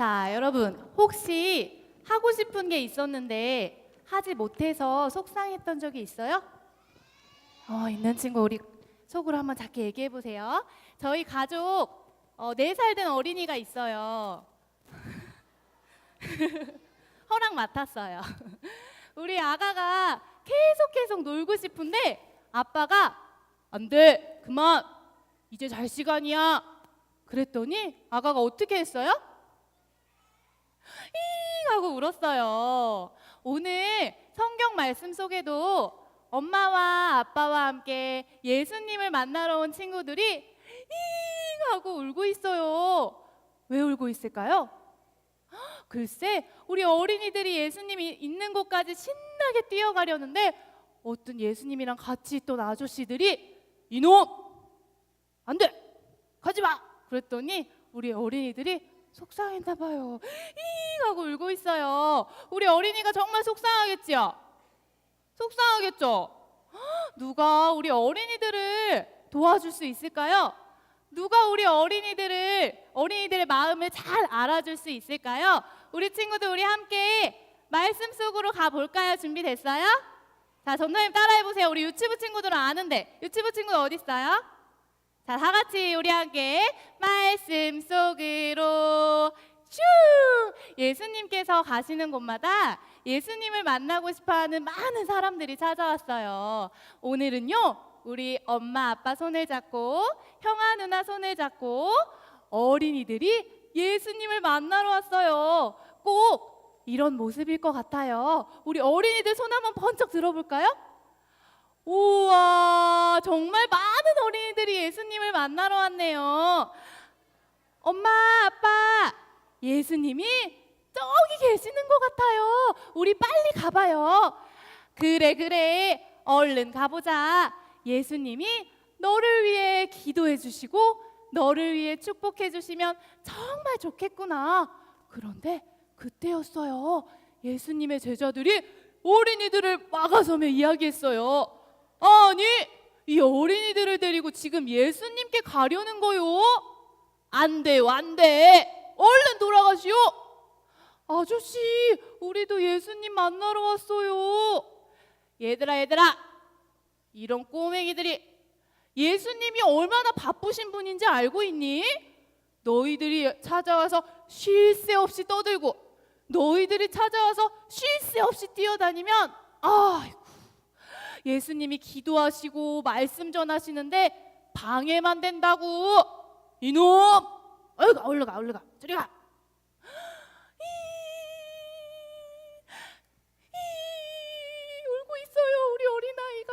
자, 여러분, 혹시 하고 싶은 게 있었는데 하지 못해서 속상했던 적이 있어요? 있는 친구 우리 속으로 한번 작게 얘기해 보세요. 저희 가족 4살 된 어린이가 있어요. 허락 맡았어요. 우리 아가가 계속 놀고 싶은데 아빠가 안 돼, 그만, 이제 잘 시간이야. 그랬더니 아가가 어떻게 했어요? 잉 하고 울었어요. 오늘 성경 말씀 속에도 엄마와 아빠와 함께 예수님을 만나러 온 친구들이 잉 하고 울고 있어요. 왜 울고 있을까요? 글쎄, 우리 어린이들이 예수님이 있는 곳까지 신나게 뛰어가려는데 어떤 예수님이랑 같이 있던 아저씨들이 이놈! 안 돼! 가지 마! 그랬더니 우리 어린이들이 속상했나 봐요. 잉 하고 울고 있어요. 우리 어린이가 정말 속상하겠지요? 속상하겠죠? 누가 우리 어린이들을 도와줄 수 있을까요? 누가 우리 어린이들의 마음을 잘 알아줄 수 있을까요? 우리 친구들 우리 함께 말씀 속으로 가볼까요? 준비됐어요? 자, 전도님 따라해보세요. 우리 유치부 친구들은 아는데 유치부 친구들 어디 있어요? 자, 다 같이 우리 함께 말씀 속으로 슈! 예수님께서 가시는 곳마다 예수님을 만나고 싶어하는 많은 사람들이 찾아왔어요. 오늘은요, 우리 엄마 아빠 손을 잡고 형아 누나 손을 잡고 어린이들이 예수님을 만나러 왔어요. 꼭 이런 모습일 것 같아요. 우리 어린이들 손 한번 번쩍 들어볼까요? 우와, 정말 많은 어린이들이 예수님을 만나러 왔네요. 엄마, 아빠, 예수님이 저기 계시는 것 같아요. 우리 빨리 가봐요. 그래, 얼른 가보자. 예수님이 너를 위해 기도해 주시고 너를 위해 축복해 주시면 정말 좋겠구나. 그런데 그때였어요. 예수님의 제자들이 어린이들을 막아서며 이야기했어요. 아니, 이 어린이들을 데리고 지금 예수님께 가려는 거요? 안 돼요, 안 돼. 얼른 돌아가시오. 아저씨, 우리도 예수님 만나러 왔어요. 얘들아, 이런 꼬맹이들이 예수님이 얼마나 바쁘신 분인지 알고 있니? 너희들이 찾아와서 쉴 새 없이 떠들고 너희들이 찾아와서 쉴 새 없이 뛰어다니면 아이고, 예수님이 기도하시고 말씀 전하시는데 방해만 된다고. 이놈! 얼른 가. 저리 가. 울고 있어요, 우리 어린아이가.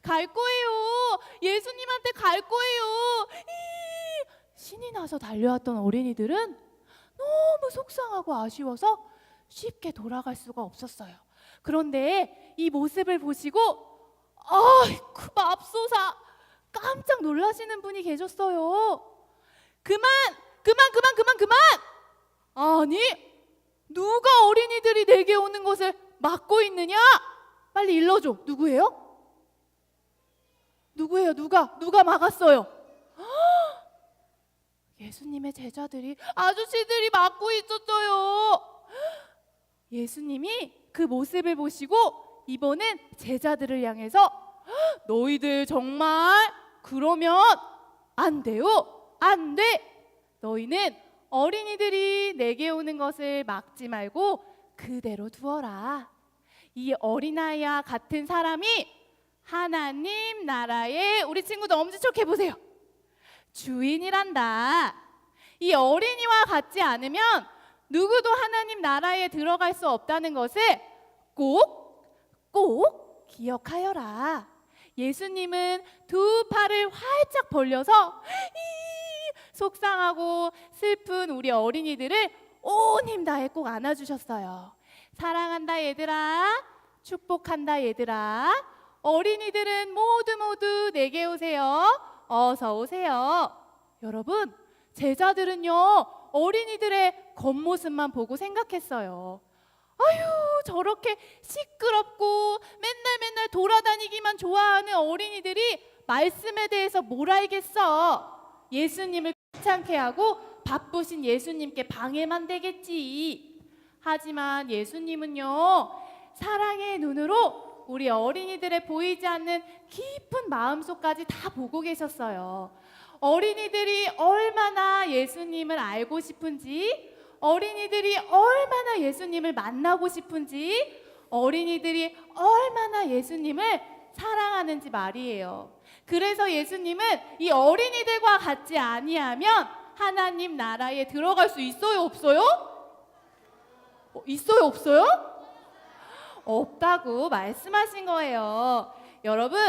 갈 거예요. 예수님한테 갈 거예요. 신이 나서 달려왔던 어린이들은 너무 속상하고 아쉬워서 쉽게 돌아갈 수가 없었어요. 그런데 이 모습을 보시고 아이쿠 맙소사 깜짝 놀라시는 분이 계셨어요. 그만! 아니, 누가 어린이들이 내게 오는 것을 막고 있느냐? 빨리 일러줘. 누구예요? 누가 막았어요? 예수님의 제자들이, 아저씨들이 막고 있었어요. 예수님이 그 모습을 보시고 이번엔 제자들을 향해서 너희들 정말 그러면 안 돼요. 안 돼. 너희는 어린이들이 내게 오는 것을 막지 말고 그대로 두어라. 이 어린아이와 같은 사람이 하나님 나라의, 우리 친구들 엄지척 해보세요, 주인이란다. 이 어린이와 같지 않으면 누구도 하나님 나라에 들어갈 수 없다는 것을 꼭 기억하여라. 예수님은 두 팔을 활짝 벌려서 속상하고 슬픈 우리 어린이들을 온 힘 다해 꼭 안아주셨어요. 사랑한다 얘들아, 축복한다 얘들아, 어린이들은 모두 내게 오세요. 어서 오세요. 여러분, 제자들은요 어린이들의 겉모습만 보고 생각했어요. 아유, 저렇게 시끄럽고 맨날 돌아다니기만 좋아하는 어린이들이 말씀에 대해서 뭘 알겠어. 예수님을 귀찮게 하고 바쁘신 예수님께 방해만 되겠지. 하지만 예수님은요, 사랑의 눈으로 우리 어린이들의 보이지 않는 깊은 마음속까지 다 보고 계셨어요. 어린이들이 얼마나 예수님을 알고 싶은지, 어린이들이 얼마나 예수님을 만나고 싶은지, 어린이들이 얼마나 예수님을 사랑하는지 말이에요. 그래서 예수님은 이 어린이들과 같지 아니하면 하나님 나라에 들어갈 수 있어요, 없어요? 있어요, 없어요? 없다고 말씀하신 거예요. 여러분,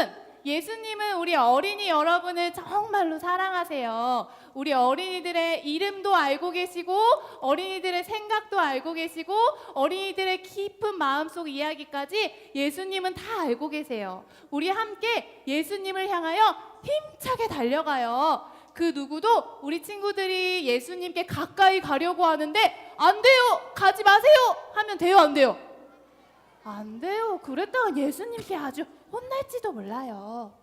예수님은 우리 어린이 여러분을 정말로 사랑하세요. 우리 어린이들의 이름도 알고 계시고, 어린이들의 생각도 알고 계시고, 어린이들의 깊은 마음속 이야기까지 예수님은 다 알고 계세요. 우리 함께 예수님을 향하여 힘차게 달려가요. 그 누구도 우리 친구들이 예수님께 가까이 가려고 하는데 안 돼요, 가지 마세요 하면 돼요, 안 돼요? 안 돼요. 그랬다가 예수님께 아주 혼날지도 몰라요.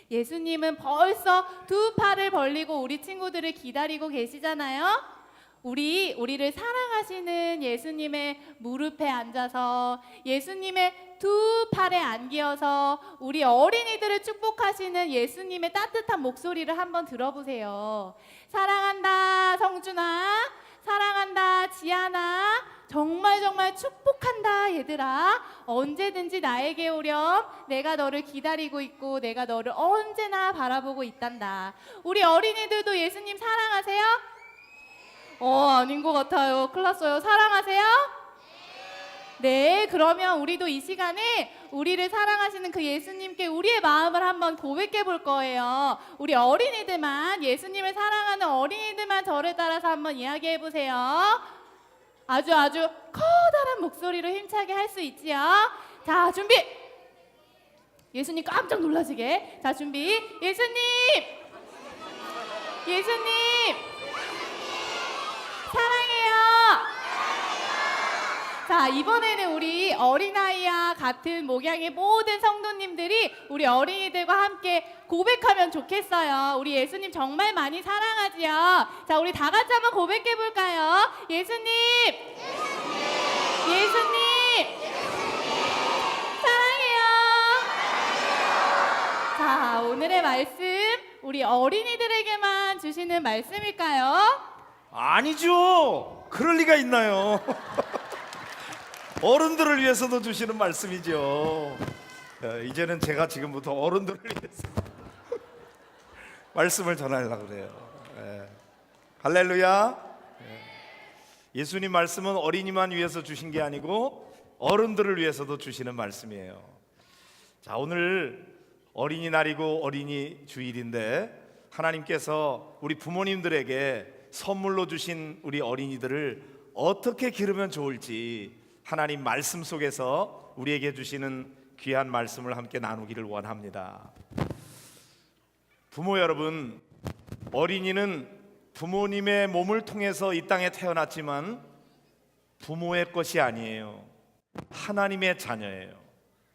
예수님은 벌써 두 팔을 벌리고 우리 친구들을 기다리고 계시잖아요. 우리를 사랑하시는 예수님의 무릎에 앉아서 예수님의 두 팔에 안기어서 우리 어린이들을 축복하시는 예수님의 따뜻한 목소리를 한번 들어보세요. 사랑한다 성준아, 사랑한다 지아나, 정말 정말 축복한다 얘들아. 언제든지 나에게 오렴. 내가 너를 기다리고 있고 내가 너를 언제나 바라보고 있단다. 우리 어린이들도 예수님 사랑하세요? 아닌 것 같아요. 큰일 났어요. 사랑하세요? 네, 그러면 우리도 이 시간에 우리를 사랑하시는 그 예수님께 우리의 마음을 한번 고백해 볼 거예요. 우리 어린이들만, 예수님을 사랑하는 어린이들만 저를 따라서 한번 이야기해 보세요. 아주 커다란 목소리로 힘차게 할 수 있지요. 자, 준비. 예수님 깜짝 놀라시게. 자, 준비. 예수님 사랑해요. 자, 이번에는 우리 어린아이와 같은 목양의 모든 성도님들이 우리 어린이들과 함께 고백하면 좋겠어요. 우리 예수님 정말 많이 사랑하지요. 자, 우리 다 같이 한번 고백해 볼까요? 예수님 사랑해요. 자, 오늘의 말씀 우리 어린이들에게만 주시는 말씀일까요? 아니죠. 그럴 리가 있나요? 어른들을 위해서도 주시는 말씀이죠. 이제는 제가 지금부터 어른들을 위해서 말씀을 전하려고 그래요. 할렐루야. 예수님 말씀은 어린이만 위해서 주신 게 아니고 어른들을 위해서도 주시는 말씀이에요. 자, 오늘 어린이날이고 어린이 주일인데 하나님께서 우리 부모님들에게 선물로 주신 우리 어린이들을 어떻게 기르면 좋을지 하나님 말씀 속에서 우리에게 주시는 귀한 말씀을 함께 나누기를 원합니다. 부모 여러분, 어린이는 부모님의 몸을 통해서 이 땅에 태어났지만 부모의 것이 아니에요. 하나님의 자녀예요.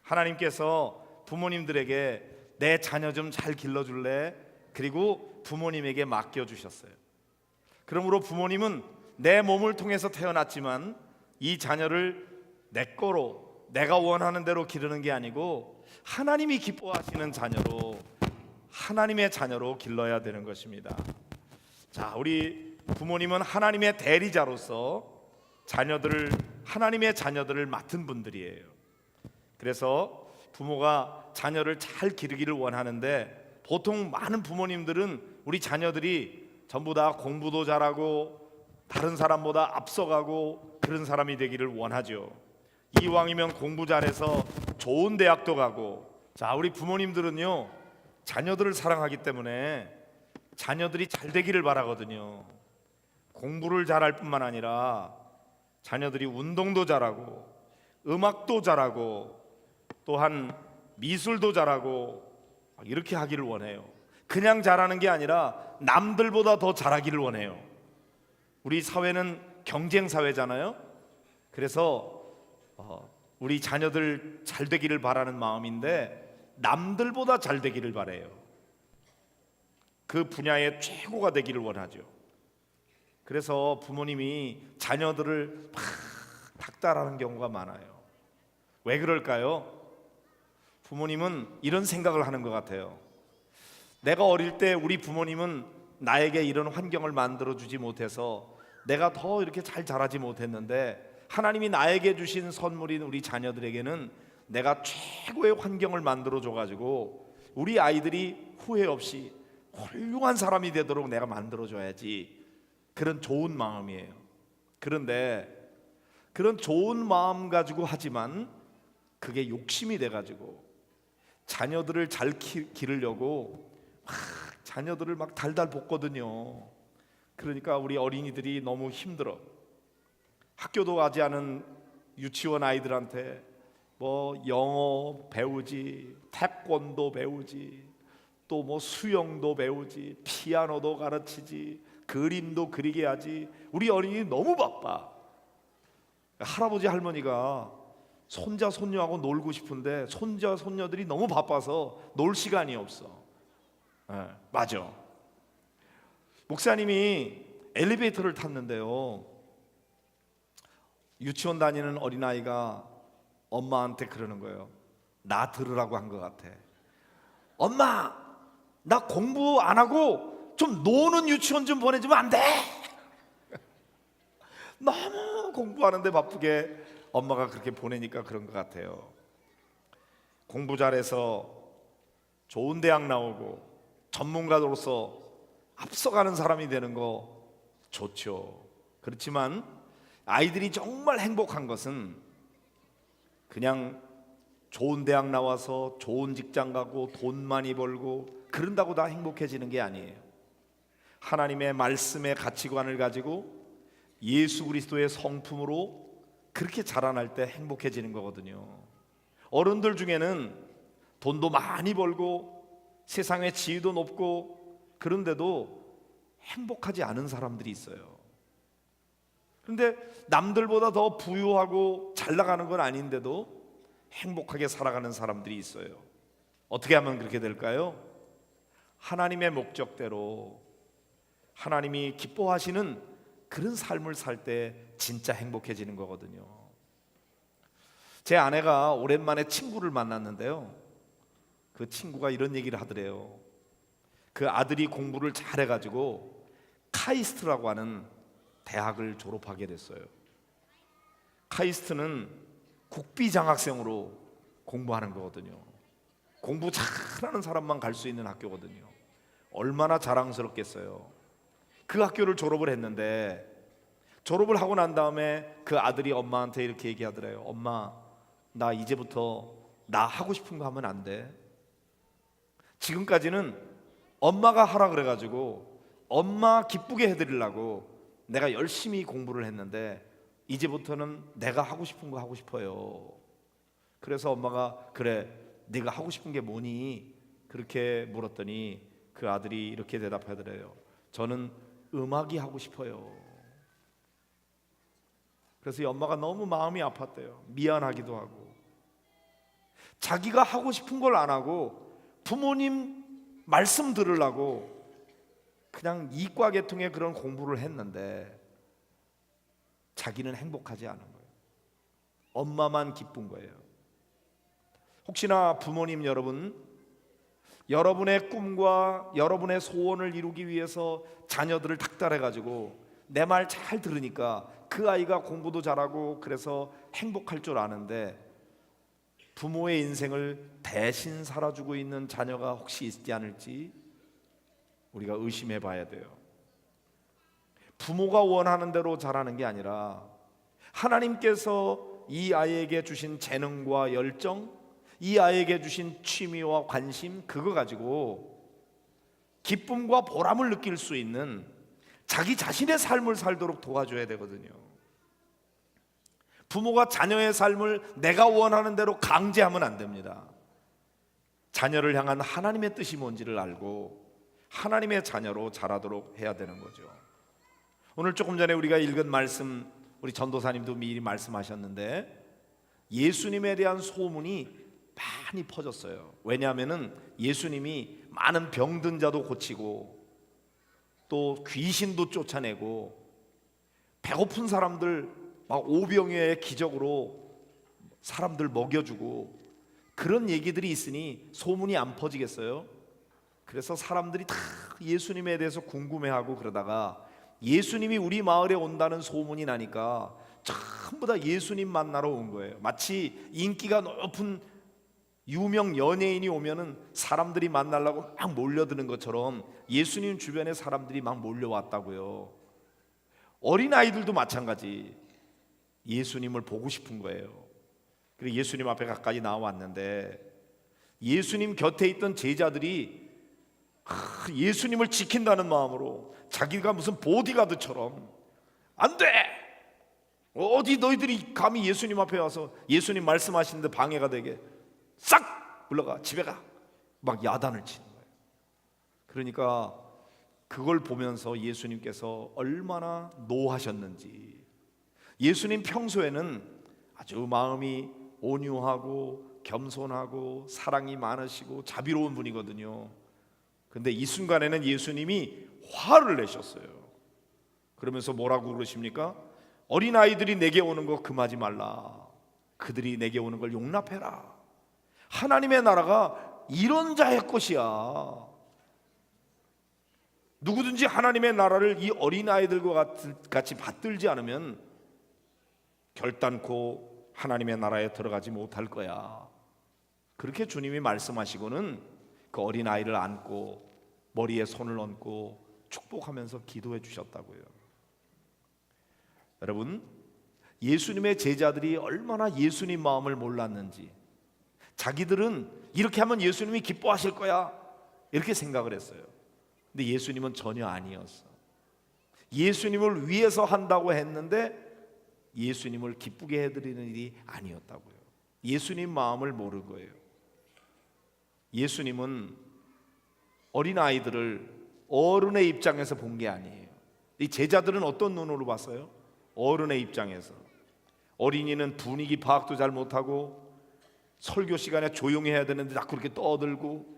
하나님께서 부모님들에게 내 자녀 좀 잘 길러줄래? 그리고 부모님에게 맡겨주셨어요. 그러므로 부모님은 내 몸을 통해서 태어났지만 이 자녀를 내 거로 내가 원하는 대로 기르는 게 아니고 하나님이 기뻐하시는 자녀로, 하나님의 자녀로 길러야 되는 것입니다. 자, 우리 부모님은 하나님의 대리자로서 하나님의 자녀들을 맡은 분들이에요. 그래서 부모가 자녀를 잘 기르기를 원하는데 보통 많은 부모님들은 우리 자녀들이 전부 다 공부도 잘하고 다른 사람보다 앞서가고 그런 사람이 되기를 원하죠. 이왕이면 공부 잘해서 좋은 대학도 가고. 자, 우리 부모님들은요 자녀들을 사랑하기 때문에 자녀들이 잘 되기를 바라거든요. 공부를 잘할 뿐만 아니라 자녀들이 운동도 잘하고 음악도 잘하고 또한 미술도 잘하고 이렇게 하기를 원해요. 그냥 잘하는 게 아니라 남들보다 더 잘하기를 원해요. 우리 사회는 경쟁 사회잖아요. 그래서 우리 자녀들 잘 되기를 바라는 마음인데 남들보다 잘 되기를 바라요. 그 분야의 최고가 되기를 원하죠. 그래서 부모님이 자녀들을 막 닥달하는 경우가 많아요. 왜 그럴까요? 부모님은 이런 생각을 하는 것 같아요. 내가 어릴 때 우리 부모님은 나에게 이런 환경을 만들어주지 못해서 내가 더 이렇게 잘 자라지 못했는데, 하나님이 나에게 주신 선물인 우리 자녀들에게는 내가 최고의 환경을 만들어줘가지고 우리 아이들이 후회 없이 훌륭한 사람이 되도록 내가 만들어줘야지, 그런 좋은 마음이에요. 그런데 그런 좋은 마음 가지고 하지만 그게 욕심이 돼가지고 자녀들을 잘 기르려고 막 자녀들을 막 달달 볶거든요. 그러니까 우리 어린이들이 너무 힘들어. 학교도 가지 않은 유치원 아이들한테 뭐 영어 배우지, 태권도 배우지, 또 뭐 수영도 배우지, 피아노도 가르치지, 그림도 그리게 하지. 우리 어린이 너무 바빠. 할아버지 할머니가 손자 손녀하고 놀고 싶은데 손자 손녀들이 너무 바빠서 놀 시간이 없어. 맞아. 목사님이 엘리베이터를 탔는데요, 유치원 다니는 어린아이가 엄마한테 그러는 거예요. 나 들으라고 한 것 같아. 엄마, 나 공부 안 하고 좀 노는 유치원 좀 보내주면 안 돼? 너무 공부하는데 바쁘게 엄마가 그렇게 보내니까 그런 것 같아요. 공부 잘해서 좋은 대학 나오고 전문가로서 앞서가는 사람이 되는 거 좋죠. 그렇지만 아이들이 정말 행복한 것은 그냥 좋은 대학 나와서 좋은 직장 가고 돈 많이 벌고 그런다고 다 행복해지는 게 아니에요. 하나님의 말씀의 가치관을 가지고 예수 그리스도의 성품으로 그렇게 자라날 때 행복해지는 거거든요. 어른들 중에는 돈도 많이 벌고 세상의 지위도 높고 그런데도 행복하지 않은 사람들이 있어요. 그런데 남들보다 더 부유하고 잘 나가는 건 아닌데도 행복하게 살아가는 사람들이 있어요. 어떻게 하면 그렇게 될까요? 하나님의 목적대로 하나님이 기뻐하시는 그런 삶을 살 때 진짜 행복해지는 거거든요. 제 아내가 오랜만에 친구를 만났는데요, 그 친구가 이런 얘기를 하더래요. 그 아들이 공부를 잘해가지고 카이스트라고 하는 대학을 졸업하게 됐어요. 카이스트는 국비장학생으로 공부하는 거거든요. 공부 잘하는 사람만 갈 수 있는 학교거든요. 얼마나 자랑스럽겠어요. 그 학교를 졸업을 했는데, 졸업을 하고 난 다음에 그 아들이 엄마한테 이렇게 얘기하더래요. 엄마, 나 이제부터 나 하고 싶은 거 하면 안 돼? 지금까지는 엄마가 하라 그래가지고 엄마 기쁘게 해드리려고 내가 열심히 공부를 했는데 이제부터는 내가 하고 싶은 거 하고 싶어요. 그래서 엄마가 그래, 네가 하고 싶은 게 뭐니? 그렇게 물었더니 그 아들이 이렇게 대답하더래요. 저는 음악이 하고 싶어요. 그래서 이 엄마가 너무 마음이 아팠대요. 미안하기도 하고. 자기가 하고 싶은 걸 안 하고 부모님 말씀 들으려고 그냥 이과 계통의 그런 공부를 했는데 자기는 행복하지 않은 거예요. 엄마만 기쁜 거예요. 혹시나 부모님 여러분, 여러분의 꿈과 여러분의 소원을 이루기 위해서 자녀들을 닥달해가지고 내 말 잘 들으니까 그 아이가 공부도 잘하고 그래서 행복할 줄 아는데 부모의 인생을 대신 살아주고 있는 자녀가 혹시 있지 않을지 우리가 의심해 봐야 돼요. 부모가 원하는 대로 자라는 게 아니라 하나님께서 이 아이에게 주신 재능과 열정, 이 아이에게 주신 취미와 관심, 그거 가지고 기쁨과 보람을 느낄 수 있는 자기 자신의 삶을 살도록 도와줘야 되거든요. 부모가 자녀의 삶을 내가 원하는 대로 강제하면 안 됩니다. 자녀를 향한 하나님의 뜻이 뭔지를 알고 하나님의 자녀로 자라도록 해야 되는 거죠. 오늘 조금 전에 우리가 읽은 말씀, 우리 전도사님도 미리 말씀하셨는데 예수님에 대한 소문이 많이 퍼졌어요. 왜냐하면 예수님이 많은 병든 자도 고치고 또 귀신도 쫓아내고 배고픈 사람들 막 오병이어의 기적으로 사람들 먹여주고 그런 얘기들이 있으니 소문이 안 퍼지겠어요? 그래서 사람들이 다 예수님에 대해서 궁금해하고 그러다가 예수님이 우리 마을에 온다는 소문이 나니까 전부 다 예수님 만나러 온 거예요. 마치 인기가 높은 유명 연예인이 오면은 사람들이 만나려고 막 몰려드는 것처럼 예수님 주변에 사람들이 막 몰려왔다고요. 어린아이들도 마찬가지 예수님을 보고 싶은 거예요. 그래서 예수님 앞에 가까이 나왔는데 예수님 곁에 있던 제자들이 예수님을 지킨다는 마음으로 자기가 무슨 보디가드처럼 안 돼! 어디 너희들이 감히 예수님 앞에 와서 예수님 말씀하시는데 방해가 되게 싹 물러가 집에 가 막 야단을 치는 거예요. 그러니까 그걸 보면서 예수님께서 얼마나 노하셨는지. 예수님 평소에는 아주 마음이 온유하고 겸손하고 사랑이 많으시고 자비로운 분이거든요. 근데 이 순간에는 예수님이 화를 내셨어요. 그러면서 뭐라고 그러십니까? 어린아이들이 내게 오는 거 금하지 말라. 그들이 내게 오는 걸 용납해라. 하나님의 나라가 이런 자의 것이야. 누구든지 하나님의 나라를 이 어린아이들과 같이 받들지 않으면 결단코 하나님의 나라에 들어가지 못할 거야. 그렇게 주님이 말씀하시고는 그 어린아이를 안고 머리에 손을 얹고 축복하면서 기도해 주셨다고요. 여러분, 예수님의 제자들이 얼마나 예수님 마음을 몰랐는지, 자기들은 이렇게 하면 예수님이 기뻐하실 거야 이렇게 생각을 했어요. 근데 예수님은 전혀 아니었어. 예수님을 위해서 한다고 했는데 예수님을 기쁘게 해드리는 일이 아니었다고요. 예수님 마음을 모르는 거예요. 예수님은 어린아이들을 어른의 입장에서 본 게 아니에요. 이 제자들은 어떤 눈으로 봤어요? 어른의 입장에서. 어린이는 분위기 파악도 잘 못하고 설교 시간에 조용히 해야 되는데 자꾸 그렇게 떠들고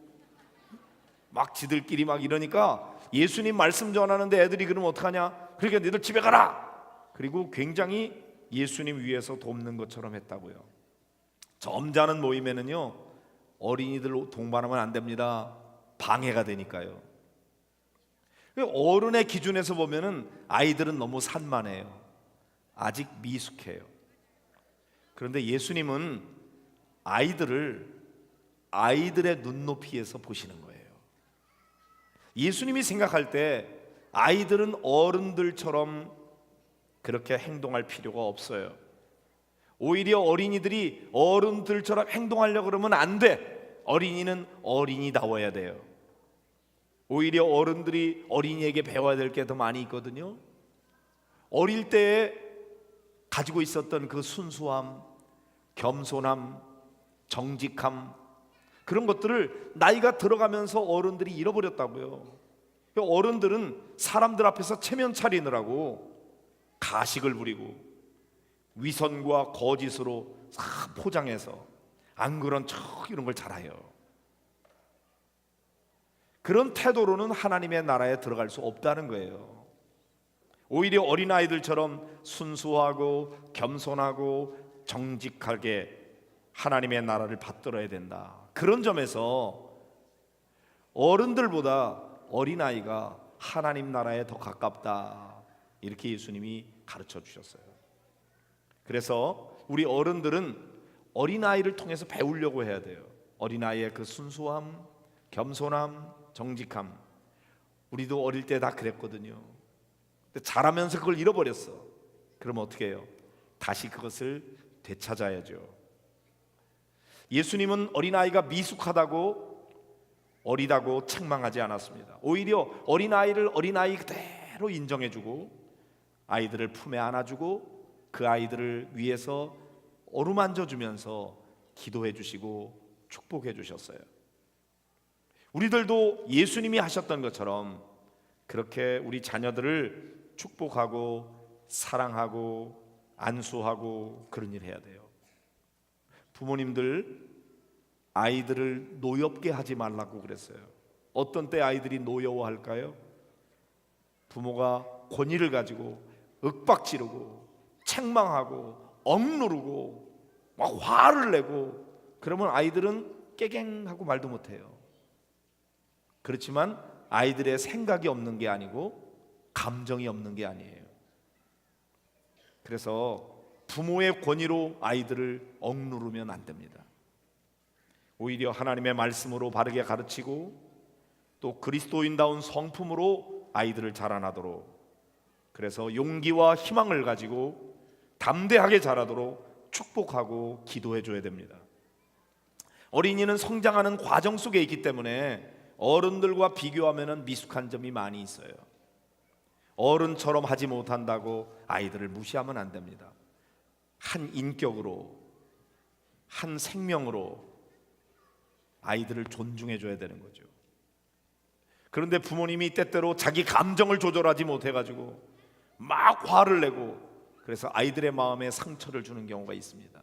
막 지들끼리 막 이러니까 예수님 말씀 전하는데 애들이 그러면 어떡하냐? 그러니까 너희들 집에 가라. 그리고 굉장히 예수님 위해서 돕는 것처럼 했다고요. 점잖은 모임에는요 어린이들 동반하면 안 됩니다. 방해가 되니까요. 어른의 기준에서 보면은 아이들은 너무 산만해요. 아직 미숙해요. 그런데 예수님은 아이들의 눈높이에서 보시는 거예요. 예수님이 생각할 때 아이들은 어른들처럼 그렇게 행동할 필요가 없어요. 오히려 어린이들이 어른들처럼 행동하려고 그러면 안 돼. 어린이는 어린이다워야 돼요. 오히려 어른들이 어린이에게 배워야 될 게 더 많이 있거든요. 어릴 때에 가지고 있었던 그 순수함, 겸손함, 정직함, 그런 것들을 나이가 들어가면서 어른들이 잃어버렸다고요. 어른들은 사람들 앞에서 체면 차리느라고 가식을 부리고 위선과 거짓으로 포장해서 안 그런 척 이런 걸 잘해요. 그런 태도로는 하나님의 나라에 들어갈 수 없다는 거예요. 오히려 어린아이들처럼 순수하고 겸손하고 정직하게 하나님의 나라를 받들어야 된다. 그런 점에서 어른들보다 어린아이가 하나님 나라에 더 가깝다. 이렇게 예수님이 가르쳐 주셨어요. 그래서 우리 어른들은 어린아이를 통해서 배우려고 해야 돼요. 어린아이의 그 순수함, 겸손함, 정직함. 우리도 어릴 때 다 그랬거든요. 근데 자라면서 그걸 잃어버렸어. 그럼 어떻게 해요? 다시 그것을 되찾아야죠. 예수님은 어린아이가 미숙하다고 어리다고 책망하지 않았습니다. 오히려 어린아이를 어린아이 그대로 인정해주고 아이들을 품에 안아주고 그 아이들을 위해서 어루만져주면서 기도해 주시고 축복해 주셨어요. 우리들도 예수님이 하셨던 것처럼 그렇게 우리 자녀들을 축복하고 사랑하고 안수하고 그런 일 해야 돼요. 부모님들 아이들을 노엽게 하지 말라고 그랬어요. 어떤 때 아이들이 노여워할까요? 부모가 권위를 가지고 윽박지르고 책망하고 억누르고 막 화를 내고 그러면 아이들은 깨갱하고 말도 못해요. 그렇지만 아이들의 생각이 없는 게 아니고 감정이 없는 게 아니에요. 그래서 부모의 권위로 아이들을 억누르면 안 됩니다. 오히려 하나님의 말씀으로 바르게 가르치고 또 그리스도인다운 성품으로 아이들을 자라나도록, 그래서 용기와 희망을 가지고 담대하게 자라도록 축복하고 기도해 줘야 됩니다. 어린이는 성장하는 과정 속에 있기 때문에 어른들과 비교하면 미숙한 점이 많이 있어요. 어른처럼 하지 못한다고 아이들을 무시하면 안 됩니다. 한 인격으로, 한 생명으로 아이들을 존중해 줘야 되는 거죠. 그런데 부모님이 때때로 자기 감정을 조절하지 못해가지고 막 화를 내고 그래서 아이들의 마음에 상처를 주는 경우가 있습니다.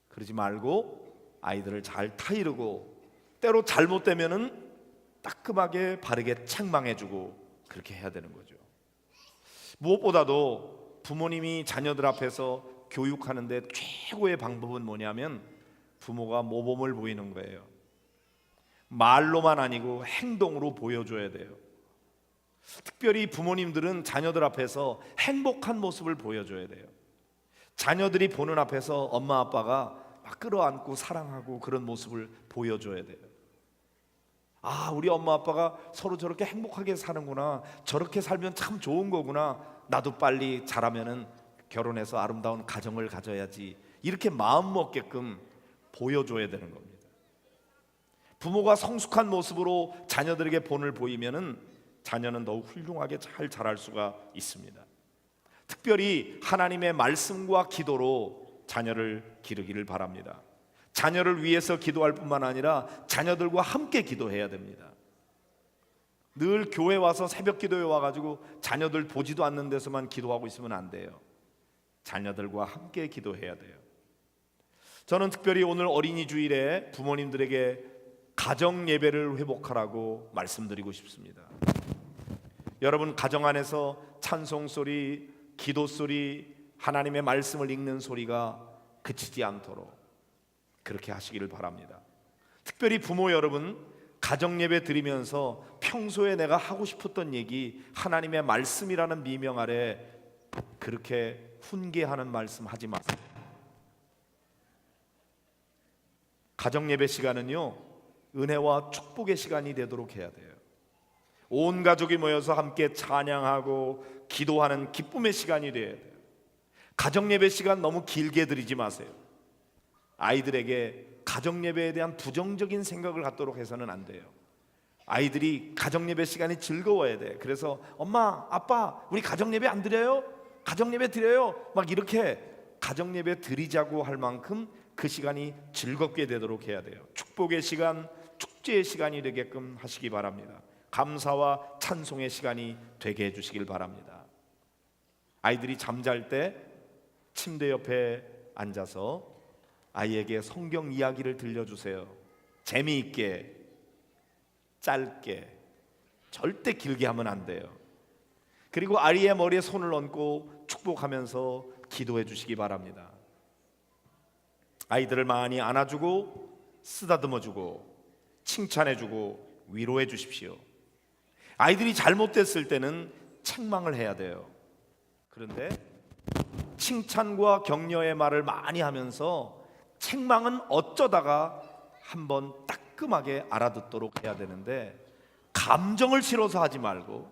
그러지 말고 아이들을 잘 타이르고 때로 잘못되면은 따끔하게 바르게 책망해주고 그렇게 해야 되는 거죠. 무엇보다도 부모님이 자녀들 앞에서 교육하는데 최고의 방법은 뭐냐면 부모가 모범을 보이는 거예요. 말로만 아니고 행동으로 보여줘야 돼요. 특별히 부모님들은 자녀들 앞에서 행복한 모습을 보여줘야 돼요. 자녀들이 보는 앞에서 엄마 아빠가 막 끌어안고 사랑하고 그런 모습을 보여줘야 돼요. 아, 우리 엄마 아빠가 서로 저렇게 행복하게 사는구나, 저렇게 살면 참 좋은 거구나, 나도 빨리 자라면은 결혼해서 아름다운 가정을 가져야지, 이렇게 마음 먹게끔 보여줘야 되는 겁니다. 부모가 성숙한 모습으로 자녀들에게 본을 보이면은 자녀는 더욱 훌륭하게 잘 자랄 수가 있습니다. 특별히 하나님의 말씀과 기도로 자녀를 기르기를 바랍니다. 자녀를 위해서 기도할 뿐만 아니라 자녀들과 함께 기도해야 됩니다. 늘 교회 와서 새벽 기도에 와가지고 자녀들 보지도 않는 데서만 기도하고 있으면 안 돼요. 자녀들과 함께 기도해야 돼요. 저는 특별히 오늘 어린이 주일에 부모님들에게 가정 예배를 회복하라고 말씀드리고 싶습니다. 여러분 가정 안에서 찬송 소리, 기도 소리, 하나님의 말씀을 읽는 소리가 그치지 않도록 그렇게 하시기를 바랍니다. 특별히 부모 여러분, 가정 예배 드리면서 평소에 내가 하고 싶었던 얘기, 하나님의 말씀이라는 미명 아래 그렇게 훈계하는 말씀 하지 마세요. 가정 예배 시간은요, 은혜와 축복의 시간이 되도록 해야 돼요. 온 가족이 모여서 함께 찬양하고 기도하는 기쁨의 시간이 되어야 돼요. 가정 예배 시간 너무 길게 드리지 마세요. 아이들에게 가정 예배에 대한 부정적인 생각을 갖도록 해서는 안 돼요. 아이들이 가정 예배 시간이 즐거워야 돼. 그래서 엄마, 아빠, 우리 가정 예배 안 드려요? 가정 예배 드려요? 막 이렇게 가정 예배 드리자고 할 만큼 그 시간이 즐겁게 되도록 해야 돼요. 축복의 시간, 축제의 시간이 되게끔 하시기 바랍니다. 감사와 찬송의 시간이 되게 해주시길 바랍니다. 아이들이 잠잘 때 침대 옆에 앉아서 아이에게 성경 이야기를 들려주세요. 재미있게, 짧게, 절대 길게 하면 안 돼요. 그리고 아이의 머리에 손을 얹고 축복하면서 기도해 주시기 바랍니다. 아이들을 많이 안아주고 쓰다듬어주고 칭찬해주고 위로해 주십시오. 아이들이 잘못됐을 때는 책망을 해야 돼요. 그런데 칭찬과 격려의 말을 많이 하면서 책망은 어쩌다가 한번 따끔하게 알아듣도록 해야 되는데, 감정을 실어서 하지 말고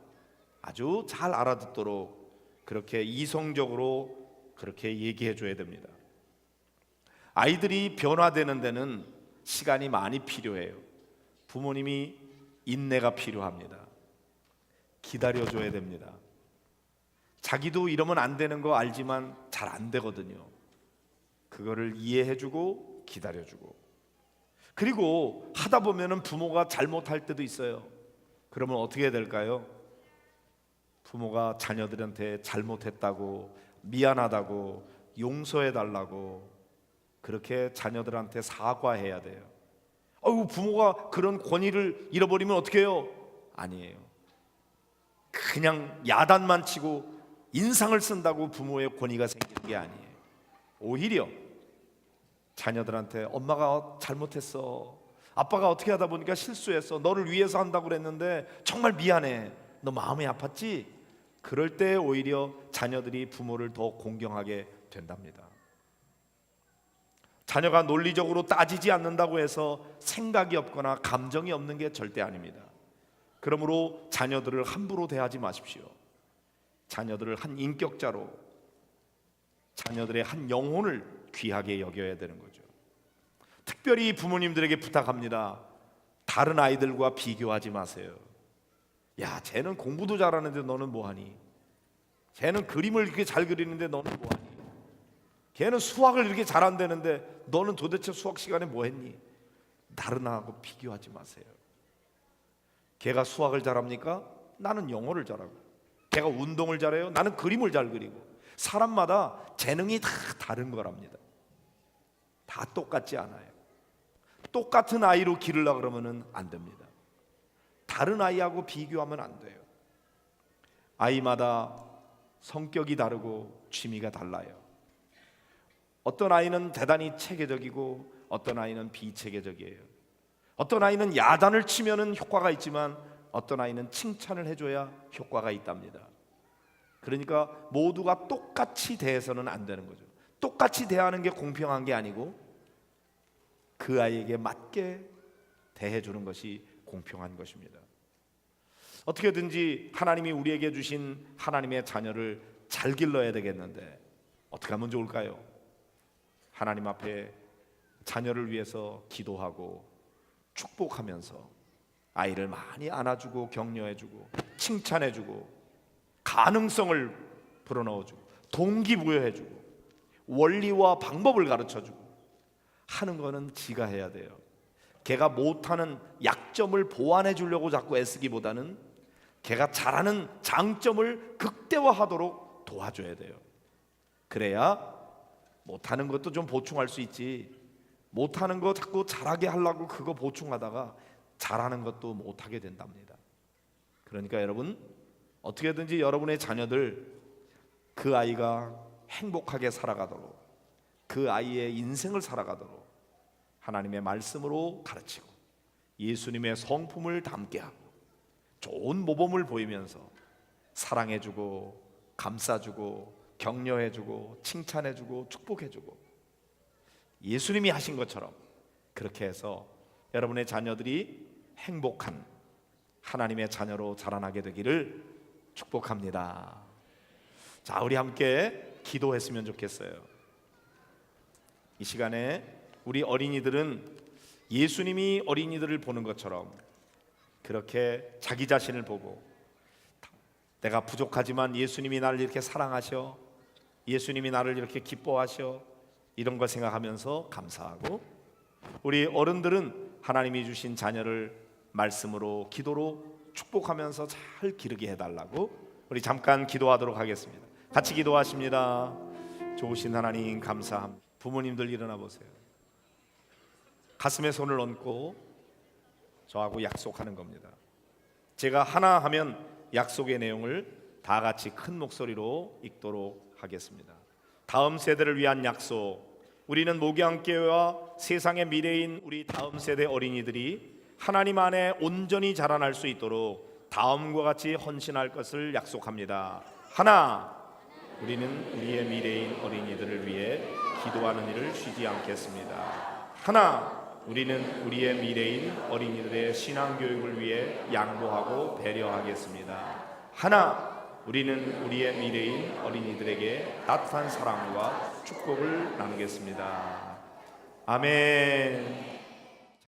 아주 잘 알아듣도록 그렇게 이성적으로 그렇게 얘기해 줘야 됩니다. 아이들이 변화되는 데는 시간이 많이 필요해요. 부모님이 인내가 필요합니다. 기다려줘야 됩니다. 자기도 이러면 안 되는 거 알지만 잘 안 되거든요. 그거를 이해해주고 기다려주고, 그리고 하다 보면은 부모가 잘못할 때도 있어요. 그러면 어떻게 해야 될까요? 부모가 자녀들한테 잘못했다고, 미안하다고, 용서해달라고 그렇게 자녀들한테 사과해야 돼요. 아이고, 부모가 그런 권위를 잃어버리면 어떻게 해요? 아니에요. 그냥 야단만 치고 인상을 쓴다고 부모의 권위가 생기는 게 아니에요. 오히려 자녀들한테 엄마가 잘못했어, 아빠가 어떻게 하다 보니까 실수했어, 너를 위해서 한다고 그랬는데 정말 미안해, 너 마음이 아팠지? 그럴 때 오히려 자녀들이 부모를 더 공경하게 된답니다. 자녀가 논리적으로 따지지 않는다고 해서 생각이 없거나 감정이 없는 게 절대 아닙니다. 그러므로 자녀들을 함부로 대하지 마십시오. 자녀들을 한 인격자로, 자녀들의 한 영혼을 귀하게 여겨야 되는 거죠. 특별히 부모님들에게 부탁합니다. 다른 아이들과 비교하지 마세요. 야, 쟤는 공부도 잘하는데 너는 뭐하니? 쟤는 그림을 이렇게 잘 그리는데 너는 뭐하니? 걔는 수학을 이렇게 잘한다는데 너는 도대체 수학 시간에 뭐했니? 다른 아이하고 비교하지 마세요. 걔가 수학을 잘합니까? 나는 영어를 잘하고. 걔가 운동을 잘해요? 나는 그림을 잘 그리고. 사람마다 재능이 다 다른 거랍니다. 다 똑같지 않아요. 똑같은 아이로 기르려고 그러면 안 됩니다. 다른 아이하고 비교하면 안 돼요. 아이마다 성격이 다르고 취미가 달라요. 어떤 아이는 대단히 체계적이고 어떤 아이는 비체계적이에요. 어떤 아이는 야단을 치면은 효과가 있지만 어떤 아이는 칭찬을 해줘야 효과가 있답니다. 그러니까 모두가 똑같이 대해서는 안 되는 거죠. 똑같이 대하는 게 공평한 게 아니고 그 아이에게 맞게 대해주는 것이 공평한 것입니다. 어떻게든지 하나님이 우리에게 주신 하나님의 자녀를 잘 길러야 되겠는데 어떻게 하면 좋을까요? 하나님 앞에 자녀를 위해서 기도하고 축복하면서 아이를 많이 안아주고 격려해주고 칭찬해주고 가능성을 불어넣어주고 동기부여해주고 원리와 방법을 가르쳐주고 하는 거는 지가 해야 돼요. 걔가 못하는 약점을 보완해 주려고 자꾸 애쓰기보다는 걔가 잘하는 장점을 극대화하도록 도와줘야 돼요. 그래야 못하는 것도 좀 보충할 수 있지, 못하는 거 자꾸 잘하게 하려고 그거 보충하다가 잘하는 것도 못하게 된답니다. 그러니까 여러분, 어떻게든지 여러분의 자녀들 그 아이가 행복하게 살아가도록, 그 아이의 인생을 살아가도록 하나님의 말씀으로 가르치고 예수님의 성품을 담게 하고 좋은 모범을 보이면서 사랑해주고 감싸주고 격려해주고 칭찬해주고 축복해주고 예수님이 하신 것처럼 그렇게 해서 여러분의 자녀들이 행복한 하나님의 자녀로 자라나게 되기를 축복합니다. 자, 우리 함께 기도했으면 좋겠어요. 이 시간에 우리 어린이들은 예수님이 어린이들을 보는 것처럼 그렇게 자기 자신을 보고 내가 부족하지만 예수님이 나를 이렇게 사랑하셔, 예수님이 나를 이렇게 기뻐하셔, 이런 걸 생각하면서 감사하고, 우리 어른들은 하나님이 주신 자녀를 말씀으로 기도로 축복하면서 잘 기르게 해달라고 우리 잠깐 기도하도록 하겠습니다. 같이 기도하십니다. 좋으신 하나님 감사합니다. 부모님들 일어나 보세요. 가슴에 손을 얹고 저하고 약속하는 겁니다. 제가 하나 하면 약속의 내용을 다 같이 큰 목소리로 읽도록 하겠습니다. 다음 세대를 위한 약속. 우리는 목양교회와 세상의 미래인 우리 다음 세대 어린이들이 하나님 안에 온전히 자라날 수 있도록 다음과 같이 헌신할 것을 약속합니다. 하나, 우리는 우리의 미래인 어린이들을 위해 기도하는 일을 쉬지 않겠습니다. 하나, 우리는 우리의 미래인 어린이들의 신앙교육을 위해 양보하고 배려하겠습니다. 하나, 우리는 우리의 미래인 어린이들에게 따뜻한 사랑과 축복을 나누겠습니다. 아멘.